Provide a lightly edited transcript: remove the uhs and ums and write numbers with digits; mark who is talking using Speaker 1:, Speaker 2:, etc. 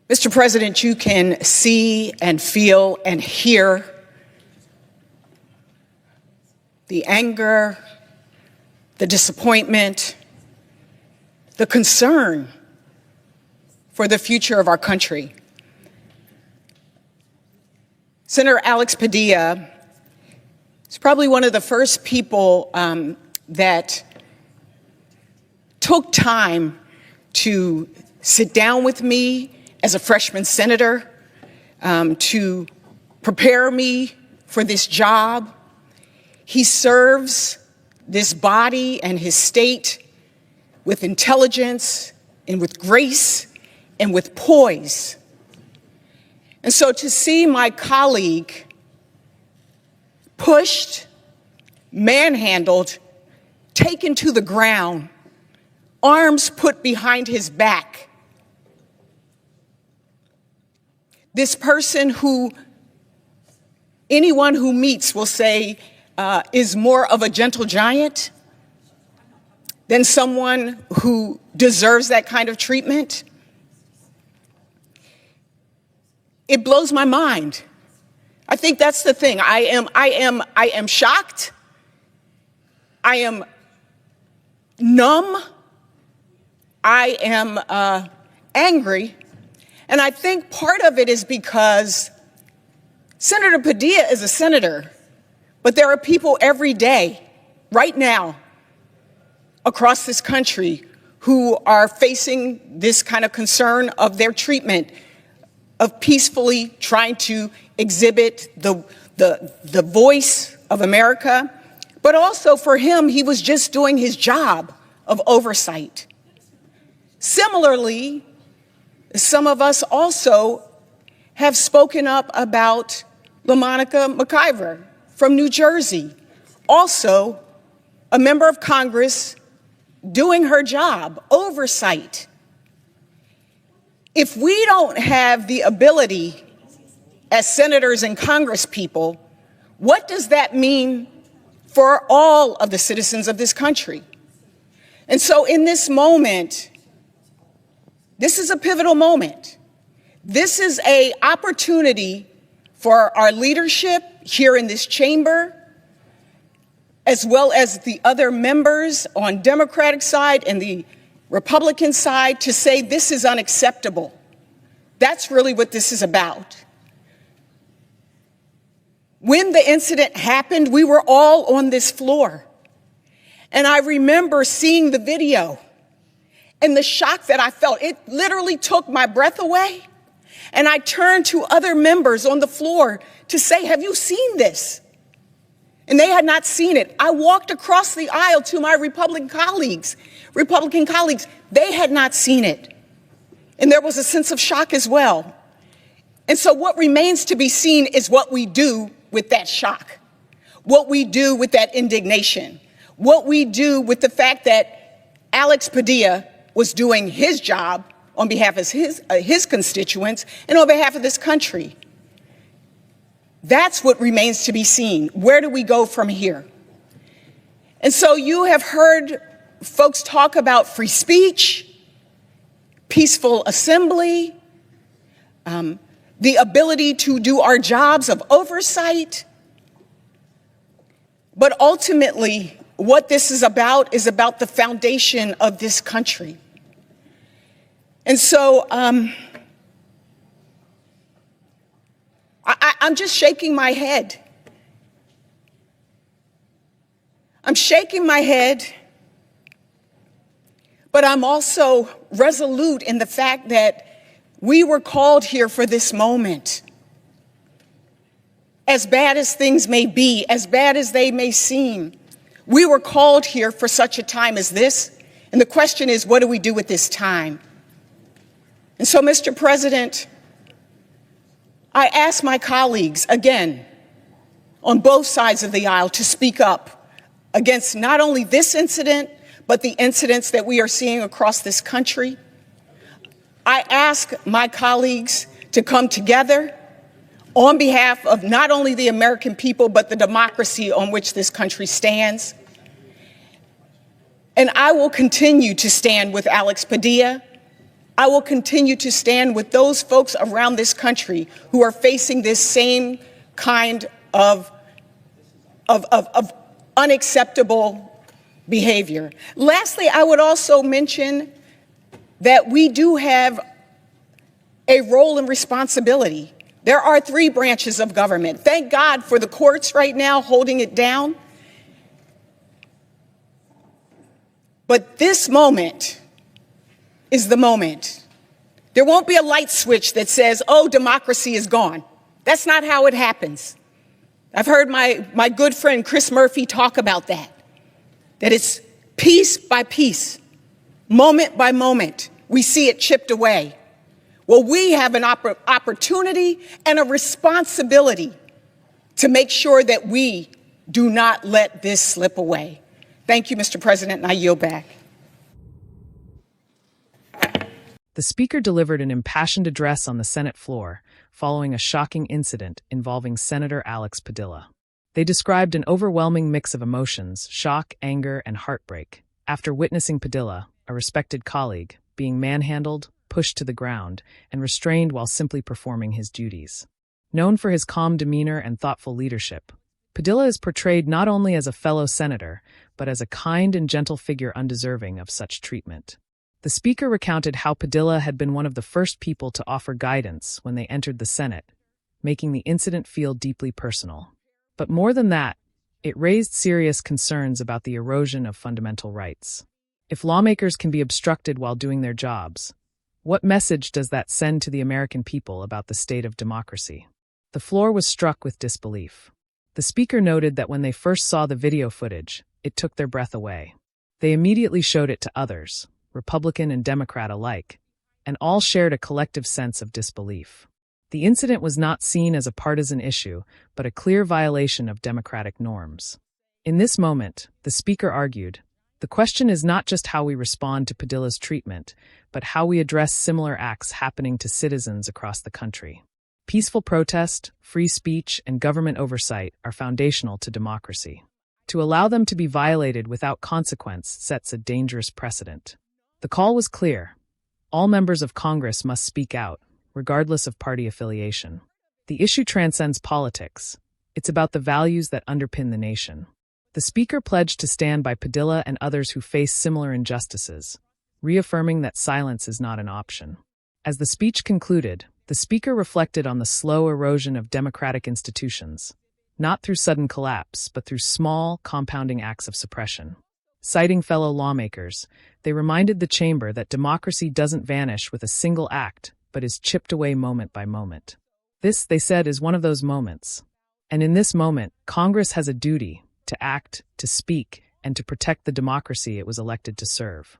Speaker 1: Mr. President, you can see and feel and hear the anger, the disappointment, the concern for the future of our country. Senator Alex Padilla is probably one of the first people that took time to sit down with me as a freshman senator, to prepare me for this job. He serves this body and his state with intelligence and with grace and with poise. And so to see my colleague pushed, manhandled, taken to the ground, arms put behind his back, this person who anyone who meets will say is more of a gentle giant than someone who deserves that kind of treatment. It blows my mind. I think that's the thing. I am shocked. I am numb. I am angry. And I think part of it is because Senator Padilla is a senator, but there are people every day, right now, across this country who are facing this kind of concern of their treatment, of peacefully trying to exhibit the voice of America. But also for him, he was just doing his job of oversight. Similarly, some of us also have spoken up about LaMonica McIver from New Jersey, also a member of Congress doing her job, oversight. If we don't have the ability as senators and congresspeople, what does that mean for all of the citizens of this country? And so in this moment, this is a pivotal moment. This is an opportunity for our leadership here in this chamber, as well as the other members on Democratic side and the Republican side, to say this is unacceptable. That's really what this is about. When the incident happened, we were all on this floor. And I remember seeing the video and the shock that I felt. It literally took my breath away. And I turned to other members on the floor to say, have you seen this? And they had not seen it. I walked across the aisle to my Republican colleagues. They had not seen it. And there was a sense of shock as well. And so what remains to be seen is what we do with that shock, what we do with that indignation, what we do with the fact that Alex Padilla was doing his job on behalf of his constituents and on behalf of this country. That's what remains to be seen. Where do we go from here? And so you have heard folks talk about free speech, peaceful assembly, the ability to do our jobs of oversight. But ultimately, what this is about the foundation of this country. And so I'm just shaking my head. I'm shaking my head, but I'm also resolute in the fact that we were called here for this moment. As bad as things may be, as bad as they may seem, we were called here for such a time as this. And the question is, what do we do with this time? And so, Mr. President, I ask my colleagues, again, on both sides of the aisle, to speak up against not only this incident, but the incidents that we are seeing across this country. I ask my colleagues to come together on behalf of not only the American people, but the democracy on which this country stands. And I will continue to stand with Alex Padilla I will continue to stand with those folks around this country who are facing this same kind of unacceptable behavior. Lastly, I would also mention that we do have a role and responsibility. There are 3 branches of government. Thank God for the courts right now holding it down. But this moment is the moment. There won't be a light switch that says, oh, democracy is gone. That's not how it happens. I've heard my good friend Chris Murphy talk about that it's piece by piece, moment by moment, we see it chipped away. Well, we have an opportunity and a responsibility to make sure that we do not let this slip away. Thank you, Mr. President, and I yield back.
Speaker 2: The Speaker delivered an impassioned address on the Senate floor following a shocking incident involving Senator Alex Padilla. They described an overwhelming mix of emotions, shock, anger, and heartbreak, after witnessing Padilla, a respected colleague, being manhandled, pushed to the ground, and restrained while simply performing his duties. Known for his calm demeanor and thoughtful leadership, Padilla is portrayed not only as a fellow senator, but as a kind and gentle figure undeserving of such treatment. The Speaker recounted how Padilla had been one of the first people to offer guidance when they entered the Senate, making the incident feel deeply personal. But more than that, it raised serious concerns about the erosion of fundamental rights. If lawmakers can be obstructed while doing their jobs, what message does that send to the American people about the state of democracy? The floor was struck with disbelief. The Speaker noted that when they first saw the video footage, it took their breath away. They immediately showed it to others, Republican and Democrat alike, and all shared a collective sense of disbelief. The incident was not seen as a partisan issue, but a clear violation of democratic norms. In this moment, the Speaker argued, the question is not just how we respond to Padilla's treatment, but how we address similar acts happening to citizens across the country. Peaceful protest, free speech, and government oversight are foundational to democracy. To allow them to be violated without consequence sets a dangerous precedent. The call was clear. All members of Congress must speak out, regardless of party affiliation. The issue transcends politics. It's about the values that underpin the nation. The Speaker pledged to stand by Padilla and others who face similar injustices, reaffirming that silence is not an option. As the speech concluded, the Speaker reflected on the slow erosion of democratic institutions, not through sudden collapse, but through small, compounding acts of suppression. Citing fellow lawmakers, they reminded the chamber that democracy doesn't vanish with a single act, but is chipped away moment by moment. This, they said, is one of those moments. And in this moment, Congress has a duty to act, to speak, and to protect the democracy it was elected to serve.